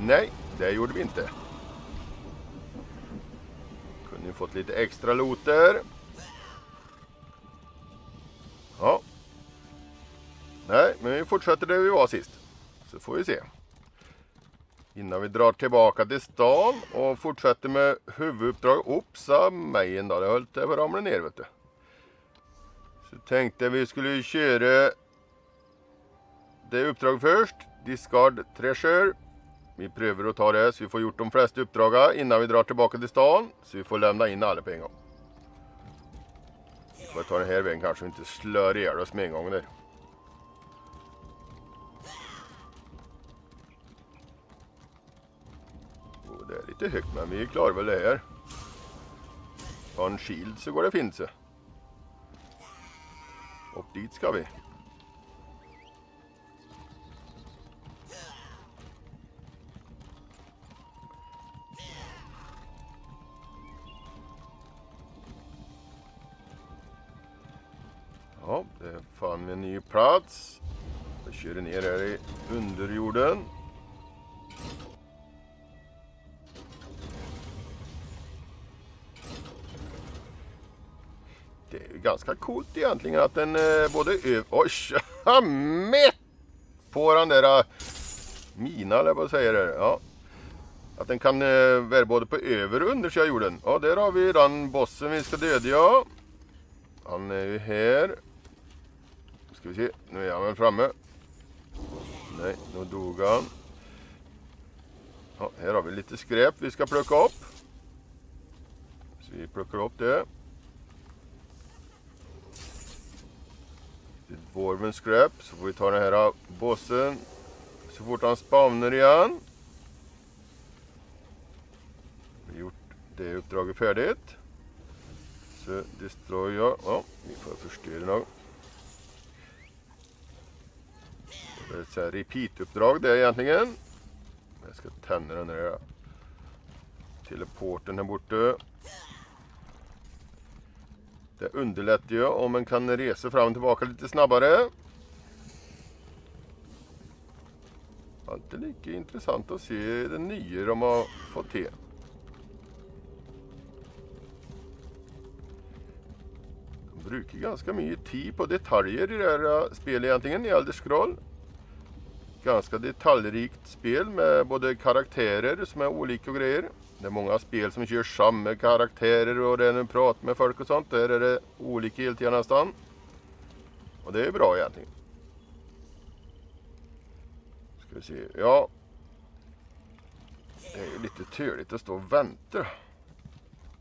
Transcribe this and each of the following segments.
Nej, det gjorde vi inte. Kunde ju fått lite extra loter. Ja. Nej, men vi fortsätter där vi var sist. Så får vi se. Innan vi drar tillbaka till stan och fortsätter med huvuduppdrag. Opsa mig en dag, det höll på att ramla ner, vet du. Så tänkte vi skulle köra det uppdrag först. Discard treasure. Vi prövar att ta det så vi får gjort de flesta uppdrag innan vi drar tillbaka till stan. Så vi får lämna in alla på en gång. Vi får ta den här vägen kanske inte slör ihjäl oss med en gång där. Och det är lite högt men vi klarar väl det här. Ta en shield så går det fint så. Och dit ska vi. Ja, det fann vi en ny plats. Vi kör ner här i underjorden. Det är ganska coolt egentligen att den både oj, mätt på den där mina eller vad säger det? Ja. Att den kan vara både på över och undersidan jorden. Ja, där har vi den bossen vi ska dödja. Han är ju här. Ska vi se, nu är han väl framme. Nej, nu dog han. Ja, här har vi lite skräp vi ska plocka upp. Så vi plockar upp det. Det är dwarven skräp, så får vi ta den här bossen så fort han spawnar igen. Vi har gjort det uppdraget färdigt. Så destroy jag. Ja, vi får förstöra något. Det är ett så här repeat-uppdrag det är egentligen. Jag ska tända den där teleporten här borta. Det underlättar ju om man kan resa fram och tillbaka lite snabbare. Alltid lika intressant att se det nya de har fått till. De brukar ganska mycket tid på detaljer i det här spelet egentligen i Elder Scrolls. Ganska detaljrikt spel med både karaktärer som är olika och grejer. Det är många spel som kör samma karaktärer och det är en prat med folk och sånt. Där är det olika helt tiden nästan. Och det är bra egentligen. Ska vi se. Ja. Det är lite törligt att stå och vänta.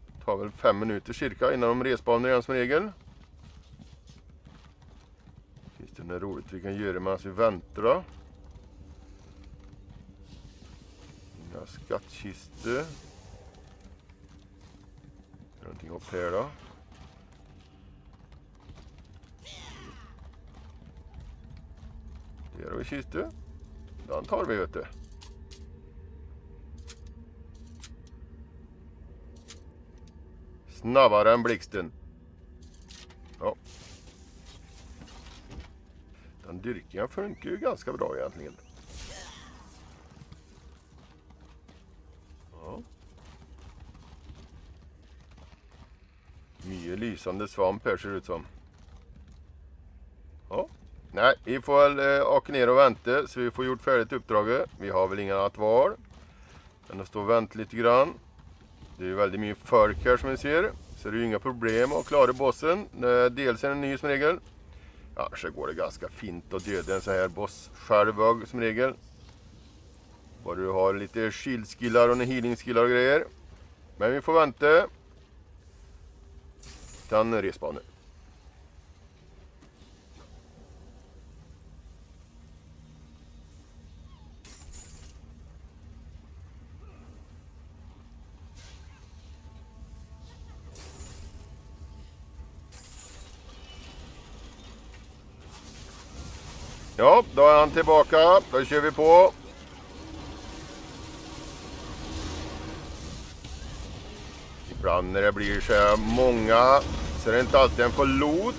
Det tar väl 5 minuter cirka innan de respanar igen som regel. Finns det något roligt vi kan göra medan vi väntar då? Inga skattkistor. Någonting upp här då. Där har vi kistor. Den tar vi, vet du. Snabbare än blixten. Ja. Den dyrkningen funkar ju ganska bra egentligen. Ja. Mycket lysande svamp här ser det ut som. Ja. Nej, vi får väl åka ner och vänta så vi får gjort färdigt uppdraget. Vi har väl inga annat val. Men att stå och vänta lite grann. Det är ju väldigt mycket folk här som ni ser. Så det är ju inga problem att klara bossen. Dels är den ny som regel. Ja, så går det ganska fint att döda en så här boss själv som regel. Bara du har lite shield-skillar och healing-skillar och grejer. Men vi får vänta. Den respawnar. Ja, då är han tillbaka. Då kör vi på. Ibland när det blir så här många så är det inte alltid en får loot.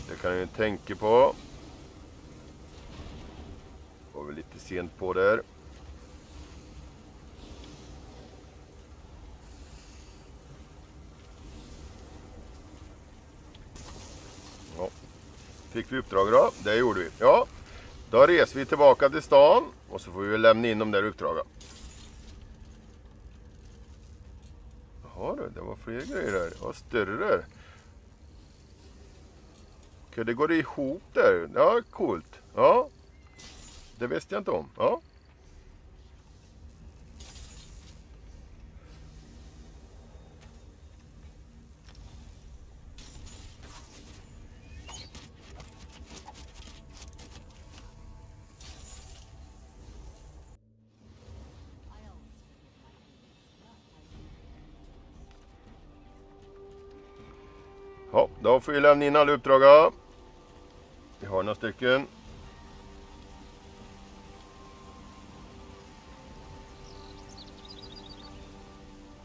Det kan jag ju tänka på. Får vi lite sent på där. Ja. Fick vi uppdrag då? Det gjorde vi. Ja. Då reser vi tillbaka till stan och så får vi lämna in de där uppdragen. Jaha du, det var fler grejer där. Det var större där. Okej, det går ihop där. Ja, coolt. Ja. Det visste jag inte om. Ja. Ja, då får vi lämna in alla uppdrag. Vi har några stycken.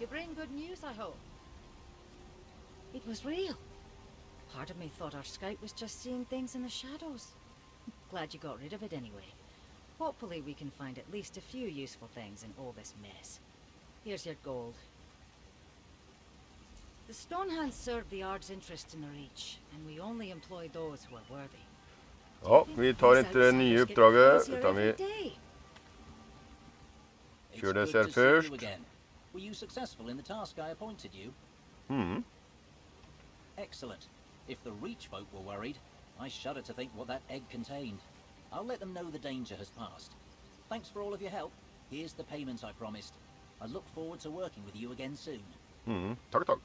You bring good news, I hope. It was real. Part of me thought our scout was just seeing things in the shadows. Glad you got rid of it anyway. Hopefully we can find at least a few useful things in all this mess. Here's your gold. The Stonehands serve the Ard's interest in the Reach, and we only employ those who are worthy. Ja, vi tar inte det nya uppdraget utan vi kör det här först. Were you successful in the task I appointed you? Excellent. If the Reach folk were worried, I shudder to think what that egg contained. I'll let them know the danger has passed. Thanks for all of your help. Here's the payment I promised. I look forward to working with you again soon. Tack, tack.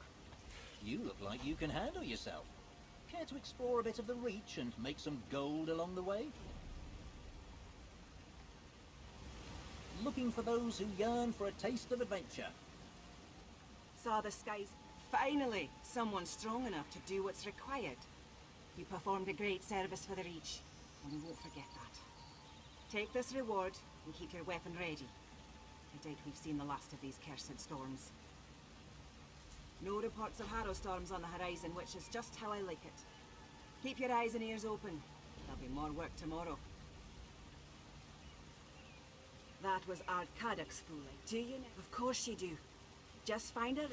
You look like you can handle yourself. Care to explore a bit of the Reach and make some gold along the way? Looking for those who yearn for a taste of adventure. Saw the skies. Finally, someone strong enough to do what's required. You performed a great service for the Reach, and we won't forget that. Take this reward and keep your weapon ready. I doubt we've seen the last of these cursed storms. No reports of harrow storms on the horizon, which is just how I like it. Keep your eyes and ears open. There'll be more work tomorrow. That was Ard Kadok's fooling. Do you know? Of course you do. Just find her.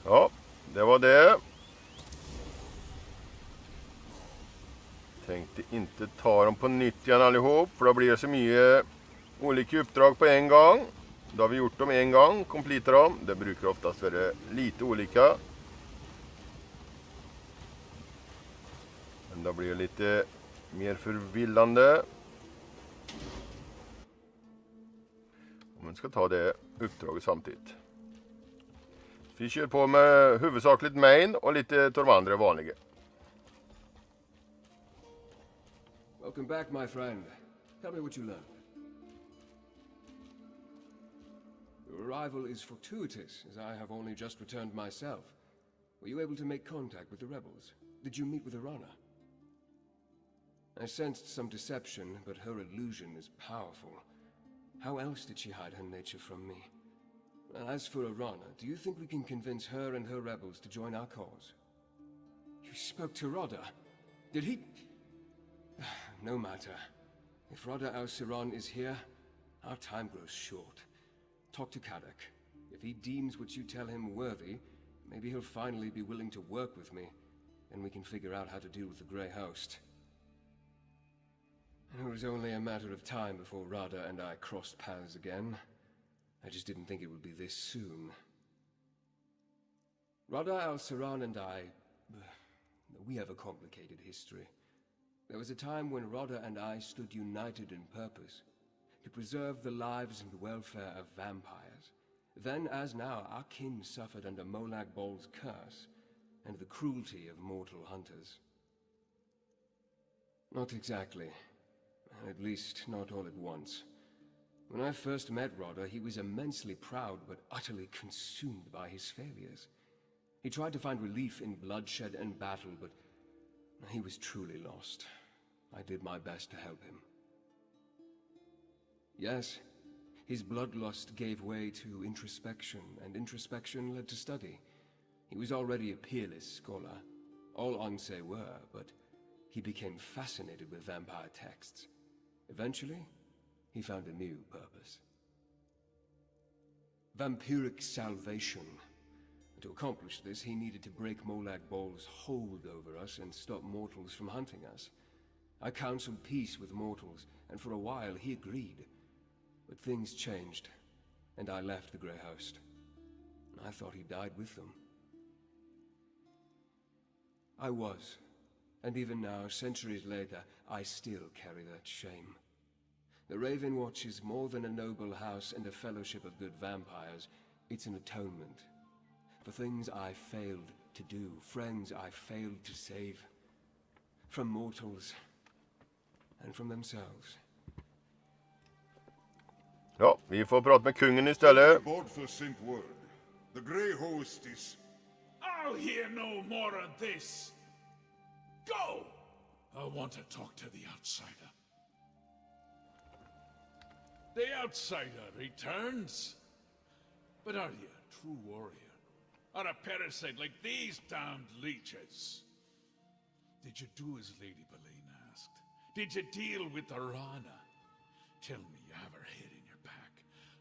Ja, det var det. Tänkte inte ta dem på nytt igen allihop, för då blir det så mycket olika uppdrag på en gång. Då har vi gjort dem en gång, completar dem. Det brukar oftast vara lite olika. Men då blir det lite mer förvillande. Om man ska ta det uppdraget samtidigt. Vi kör på med huvudsakligt main och lite torvandre vanliga. Welcome back, my friend. Tell me what you learned. Your arrival is fortuitous, as I have only just returned myself. Were you able to make contact with the rebels? Did you meet with Arana? I sensed some deception, but her illusion is powerful. How else did she hide her nature from me? As for Arana, do you think we can convince her and her rebels to join our cause? You spoke to Rodda. Did he... No matter. If Rodda al-Siran is here, our time grows short. Talk to Kadok. If he deems what you tell him worthy, maybe he'll finally be willing to work with me, and we can figure out how to deal with the Grey Host. It was only a matter of time before Rodda and I crossed paths again. I just didn't think it would be this soon. Rodda al-Siran and I... we have a complicated history. There was a time when Rodda and I stood united in purpose, to preserve the lives and welfare of vampires. Then, as now, our kin suffered under Molag Bol's curse, and the cruelty of mortal hunters. Not exactly. At least, not all at once. When I first met Rodda, he was immensely proud but utterly consumed by his failures. He tried to find relief in bloodshed and battle, but he was truly lost. I did my best to help him. Yes, his bloodlust gave way to introspection, and introspection led to study. He was already a peerless scholar. All Onse were, but he became fascinated with vampire texts. Eventually, he found a new purpose. Vampiric salvation. To accomplish this, he needed to break Molag Ball's hold over us and stop mortals from hunting us. I counseled peace with mortals, and for a while he agreed. But things changed, and I left the Grey Host. I thought he died with them. I was, and even now, centuries later, I still carry that shame. The Raven Watch is more than a noble house and a fellowship of good vampires. It's an atonement for things I failed to do, friends I failed to save, from mortals and from themselves. Ja, vi får prata med kungen istället. Board for sent word. The Grey Host is... I'll hear no more of this. Go! I want to talk to the outsider. The outsider returns. But are you a true warrior? Or a parasite like these damned leeches? Did you do as Lady Boleyn asked? Did you deal with the Rana? Tell me you have her head in your pack.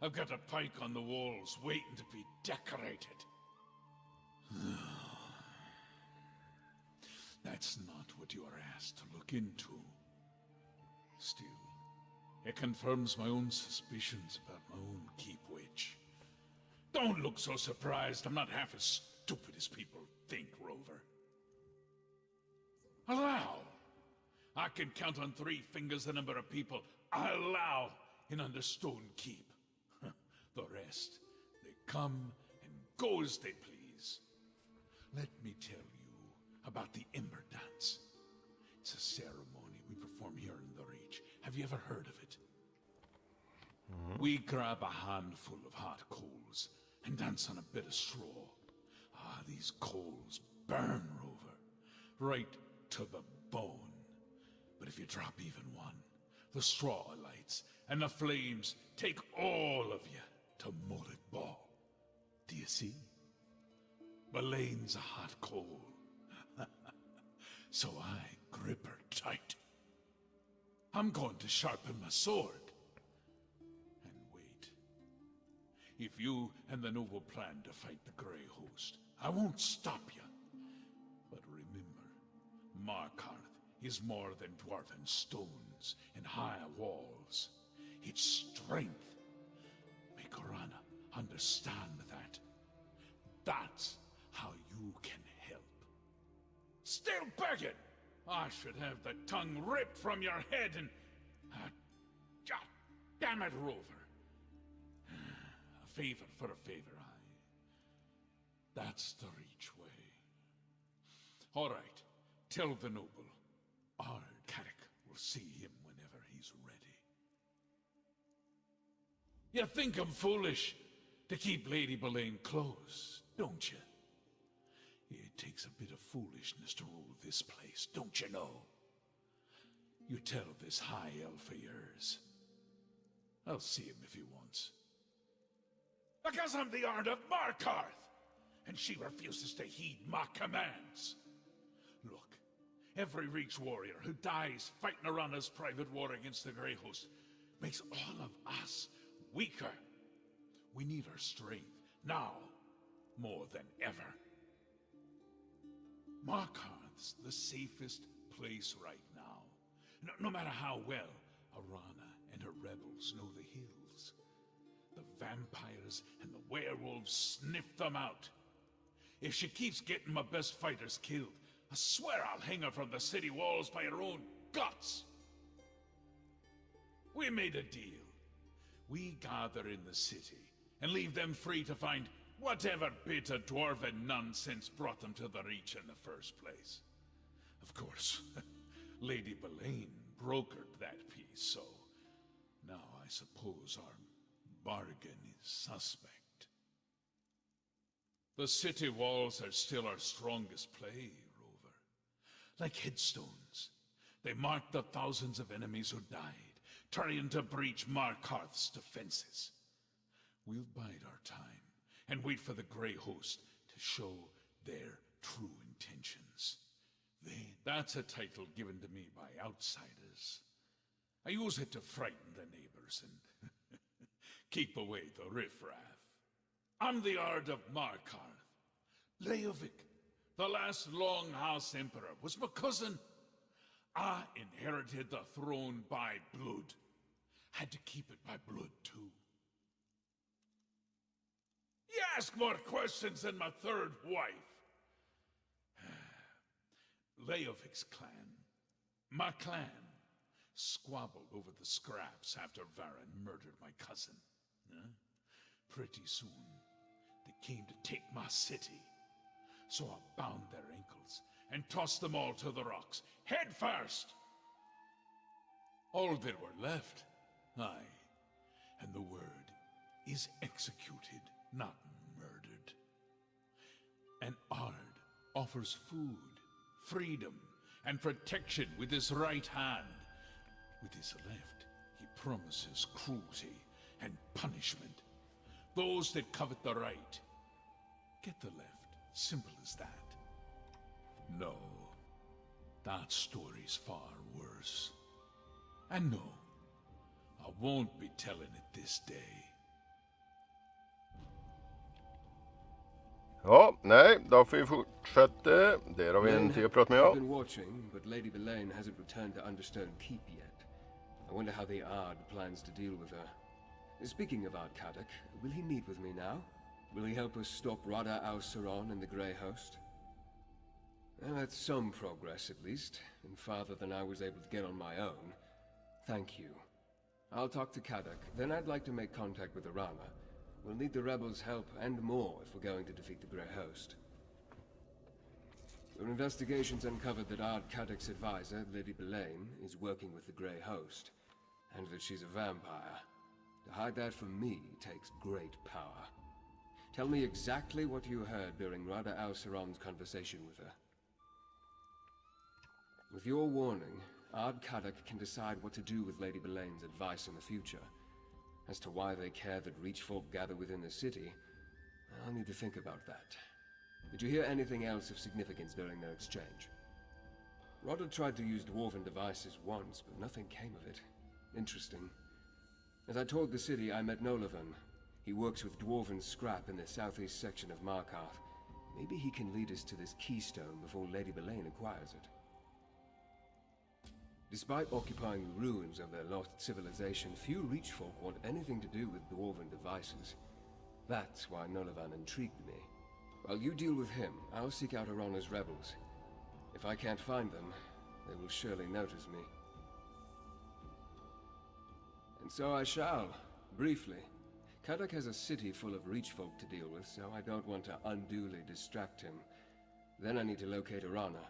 I've got a pike on the walls waiting to be decorated. That's not what you are asked to look into. Still, it confirms my own suspicions about my own keep witch. Don't look so surprised. I'm not half as stupid as people think, Rover. Allow. I can count on 3 fingers the number of people I allow in Understone Keep. The rest, they come and go as they please. Let me tell you about the Ember Dance. It's a ceremony we perform here in the Reach. Have you ever heard of it? We grab a handful of hot coals and dance on a bit of straw. Ah, these coals burn, Rover, right to the bone. But if you drop even one, the straw lights and the flames take all of you to Molag Ball. Do you see? Boleyn's a hot coal. So I grip her tight. I'm going to sharpen my sword. And wait. If you and the noble plan to fight the Grey Host, I won't stop you. But remember, Markarth is more than dwarven stones and high walls. It's strength. Make Orana understand that. That's how you can help. Still begging! I should have the tongue ripped from your head and... damn it, Rover. A favor for a favor, That's the Reach way. All right, tell the noble. Our Carrick will see him whenever he's ready. You think I'm foolish to keep Lady Boleyn close, don't you? It takes a bit of foolishness to rule this place, don't you know? You tell this high elf of yours. I'll see him if he wants. Because I'm the Arn of Markarth, and she refuses to heed my commands. Look, every Reach warrior who dies fighting Orana's private war against the Grey Host makes all of us weaker. We need our strength, now, more than ever. Markarth's the safest place right now. No matter how well Orana and her rebels know the hills. The vampires and the werewolves sniff them out. If she keeps getting my best fighters killed, I swear I'll hang her from the city walls by her own guts. We made a deal. We gather in the city and leave them free to find whatever bit of dwarven nonsense brought them to the Reach in the first place. Of course, Lady Boleyn brokered that peace, so now I suppose our bargain is suspect. The city walls are still our strongest play, Rover. Like headstones, they mark the thousands of enemies who died, trying to breach Markarth's defenses. We'll bide our time and wait for the Grey Host to show their true intentions. Then, that's a title given to me by outsiders. I use it to frighten the neighbors and keep away the riffraff. I'm the Ard of Markarth. Leovic, the last Longhouse Emperor, was my cousin. I inherited the throne by blood. Had to keep it by blood, too. You ask more questions than my third wife. Leovic's clan, my clan, squabbled over the scraps after Varan murdered my cousin. Pretty soon, they came to take my city. So I bound their ankles and tossed them all to the rocks, head first. All that were left, aye, and the word is executed, not murdered. An Ard offers food, freedom, and protection with his right hand. With his left, he promises cruelty and punishment. Those that covet the right get the left. Simple as that. No, that story's far worse. And no, I won't be telling it this day. Ja, nej, då får vi fortsätta. Där har vi en till att prata med. I've been watching, but Lady Belaine hasn't returned to Understone Keep yet. I wonder how the Ard plans to deal with her. Speaking of Ard Kadok, will he meet with me now? Will he help us stop Rada al-Saron and the Grey Host? Well, that's some progress, at least, and farther than I was able to get on my own. Thank you. I'll talk to Kadok, then I'd like to make contact with Arana. We'll need the rebels' help and more if we're going to defeat the Grey Host. Your investigations uncovered that Ard Kadok's advisor, Lady Belaine, is working with the Grey Host, and that she's a vampire. To hide that from me takes great power. Tell me exactly what you heard during Rada al-Saron's conversation with her. With your warning, Ard Kadok can decide what to do with Lady Belaine's advice in the future. As to why they care that Reach folk gather within the city, I'll need to think about that. Did you hear anything else of significance during their exchange? Rada tried to use dwarven devices once, but nothing came of it. Interesting. As I toured the city, I met Nolavan. He works with dwarven scrap in the southeast section of Markarth. Maybe he can lead us to this keystone before Lady Belaine acquires it. Despite occupying the ruins of their lost civilization, few Reach folk want anything to do with dwarven devices. That's why Nolavan intrigued me. While you deal with him, I'll seek out Arana's rebels. If I can't find them, they will surely notice me. And so I shall, briefly. Kadok has a city full of Reach folk to deal with, so I don't want to unduly distract him. Then I need to locate Arana.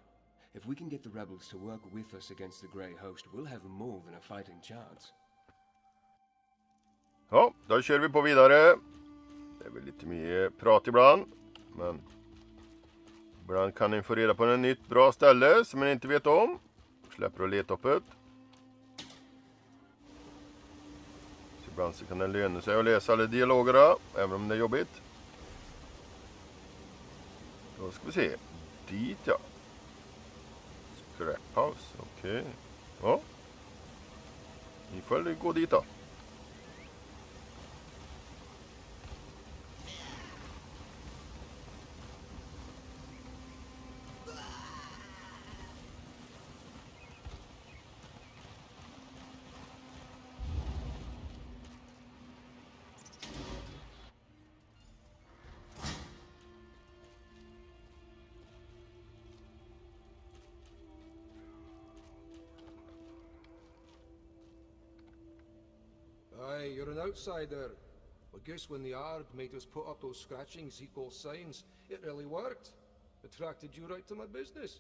If we can get the rebels to work with us against the Grey Host, we'll have more than a fighting chance. Ja, då kör vi på vidare. Det är väl lite mer prat ibland, men ibland kan ni få reda på ett nytt bra ställe som ni inte vet om. Släpper att leta upp det. Så ibland så kan det löna sig att läsa alla dialogerna, även om det är jobbigt. Då ska vi se. Dit, ja. Scrap house, okej. Ja. Ni får gå dit då. Aye, you're an outsider. I guess when the Ard made us put up those scratchings equal signs, it really worked. Attracted you right to my business.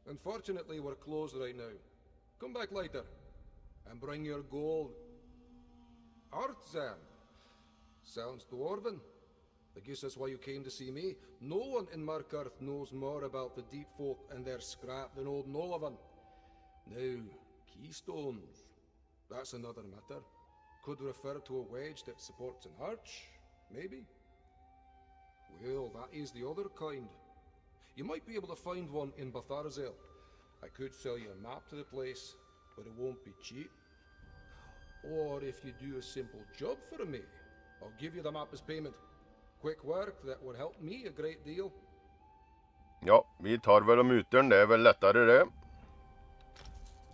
Unfortunately, we're closed right now. Come back later, and bring your gold. Artzan. Sounds dwarven. I guess that's why you came to see me. No one in Markarth knows more about the deep folk and their scrap than old Nolavan. Now, keystones. That's another matter. Could refer to a wedge that supports an arch, maybe? Well, that is the other kind. You might be able to find one in Batharzel. I could sell you a map to the place, but it won't be cheap. or if you do a simple job for me, I'll give you the map as payment. Quick work that would help me a great deal. Ja, vi tar väl om utern, det är väl lättare det.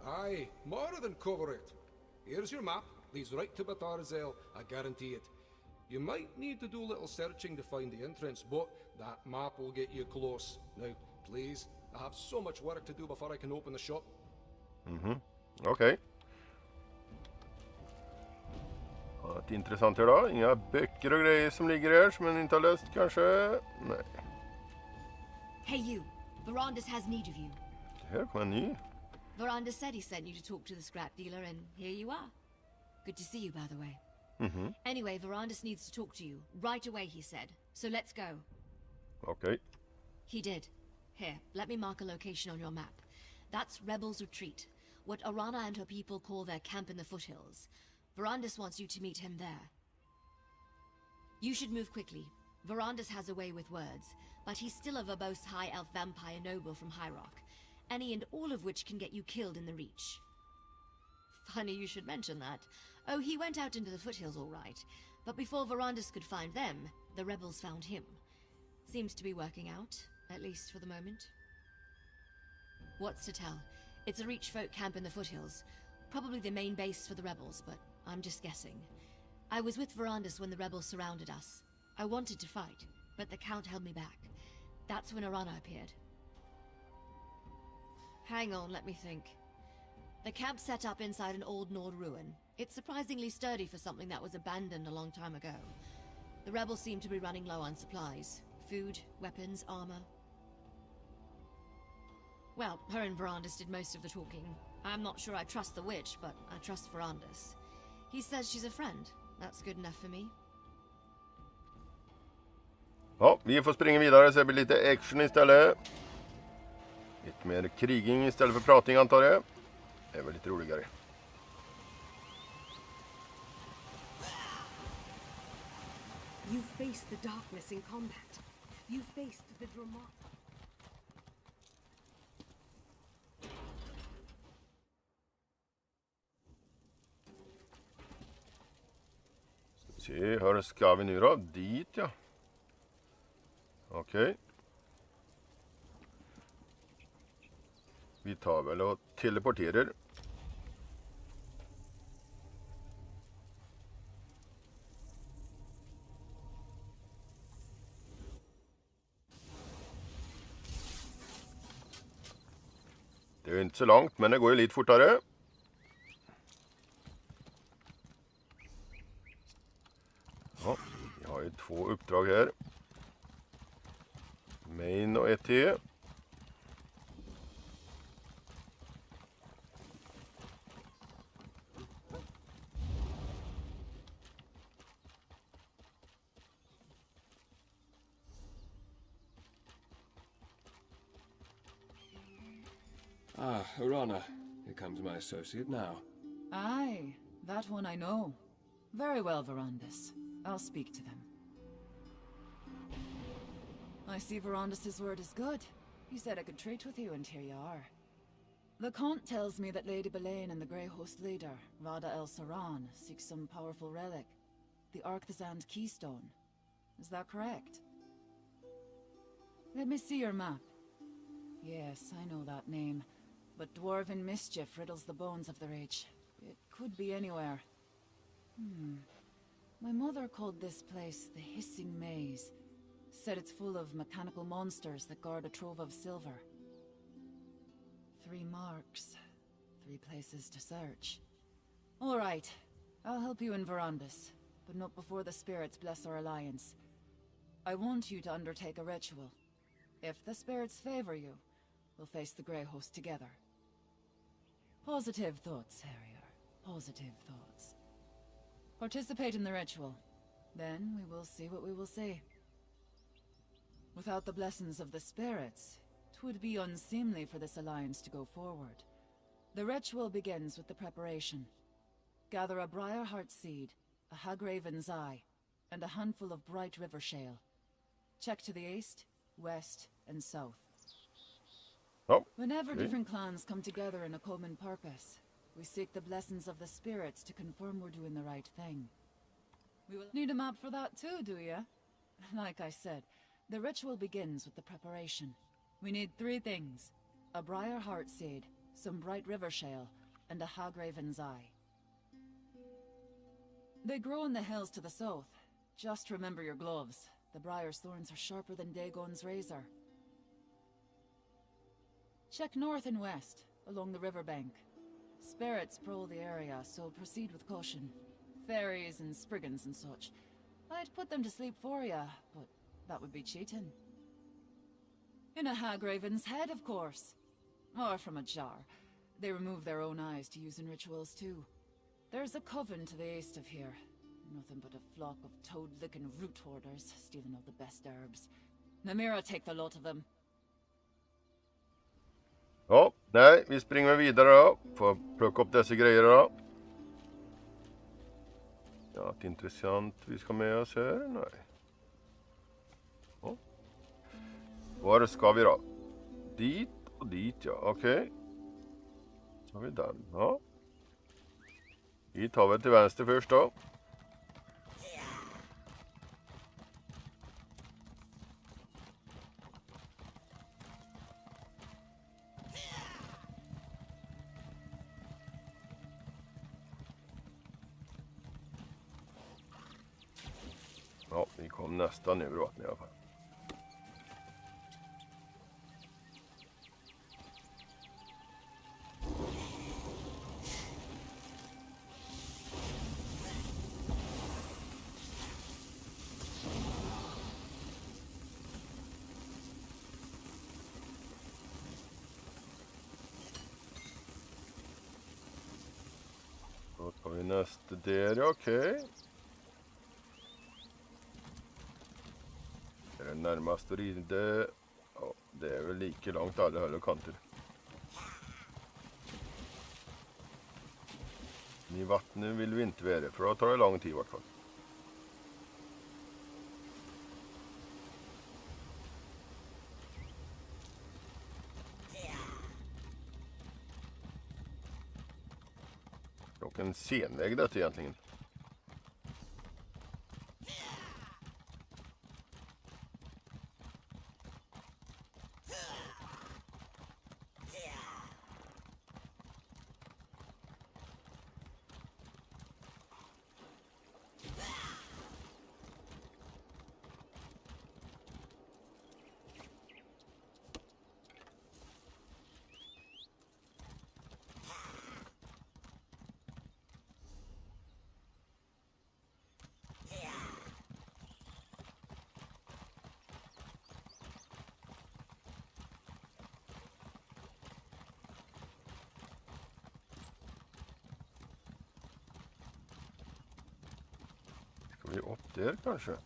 Aye, more than cover it. Here's your map, leads right to Batarzel, I guarantee it. You might need to do a little searching to find the entrance, but that map will get you close. Now, please, I have so much work to do before I can open the shop. Okej. Ja, ett intressant här då. Inga böcker och grejer som ligger här som man inte har läst kanske. Nej. Hey you, Varandas has need of you. Här kommer en ny. Varandas said he sent you to talk to the scrap dealer, and here you are. Good to see you, by the way. Anyway, Varandas needs to talk to you right away, he said. So let's go. Okej. He did. Here, let me mark a location on your map. That's Rebels' Retreat, what Arana and her people call their camp in the foothills. Varandas wants you to meet him there. You should move quickly. Varandas has a way with words, but he's still a verbose high elf vampire noble from High Rock, any and all of which can get you killed in the Reach. Funny you should mention that. Oh, he went out into the foothills all right, but before Varandas could find them, the rebels found him. Seems to be working out, at least for the moment. What's to tell? It's a Reach folk camp in the foothills, probably the main base for the rebels, but I'm just guessing. I was with Varandas when the rebels surrounded us. I wanted to fight, but the Count held me back. That's when Arana appeared. Hang on, let me think. The camp set up inside an old Nord ruin. It's surprisingly sturdy for something that was abandoned a long time ago. The rebels seem to be running low on supplies. Food, weapons, armor. Well, her and Varandas did most of the talking. I'm not sure I trust the witch, but I trust Varandas. He says she's a friend. That's good enough for me. Ja, vi får springa vidare så det blir lite action istället. Lite mer kriging istället för prating antar jag. Det är väl lite roligare. You faced the darkness in combat. You faced the drama. Se, här ska vi nu då. Dit ja. Okej. Vi tar väl och teleporterar. Det är inte så långt, men det går ju lite fortare. Ja, vi har ju 2 uppdrag här. Main och ett till. Ah, Arana. Here comes my associate now. Aye, that one I know. Very well, Varandas. I'll speak to them. I see Varandas's word is good. He said I could trade with you, and here you are. The Count tells me that Lady Belaine and the Grey Host leader, Rada El Saran, seek some powerful relic. The Arcthazand Keystone. Is that correct? Let me see your map. Yes, I know that name. But dwarven mischief riddles the bones of the Reach. It could be anywhere. My mother called this place the Hissing Maze. Said it's full of mechanical monsters that guard a trove of silver. 3 marks. 3 places to search. All right. I'll help you in Varandas, but not before the spirits bless our alliance. I want you to undertake a ritual. If the spirits favor you, we'll face the Grey Host together. Positive thoughts, Harrier. Positive thoughts. Participate in the ritual. Then we will see what we will see. Without the blessings of the spirits, 'twould be unseemly for this alliance to go forward. The ritual begins with the preparation. Gather a briarheart seed, a hagraven's eye, and a handful of bright river shale. Check to the east, west, and south. Oh, Whenever okay. different clans come together in a common purpose, We seek the blessings of the spirits to confirm we're doing the right thing. We will need a map for that too, do ya? Like I said, the ritual begins with the preparation. We need 3 things. A briar heart seed, some bright river shale, and a hagraven's eye. They grow in the hills to the south. Just remember your gloves. The briar's thorns are sharper than Dagon's razor. Check north and west, along the riverbank. Spirits prowl the area, so proceed with caution. Fairies and spriggans and such. I'd put them to sleep for ya, but that would be cheating. In a hagraven's head, of course. Or from a jar. They remove their own eyes to use in rituals too. There's a coven to the east of here. Nothing but a flock of toad-licking root hoarders, stealing all the best herbs. Namira take the lot of them. Ja, nej, vi springer vidare då. Får plocka upp dessa grejer då. Ja, det är intressant. Vi ska med oss här. Nej. Ja. Var ska vi då? Dit och dit, ja. Okej. Så har vi den. Ja. Vi tar väl till vänster först då. Ja, vi kom nästan över vattnet i alla fall. Då tar vi nästa där, okej. Är det närmast och det, ja, det är väl lika långt alla håll och kanter. I vattnet vill vi inte vara, för då tar det lång tid i vart fall. Och en senväg det egentligen. Ska vi upp där kanske?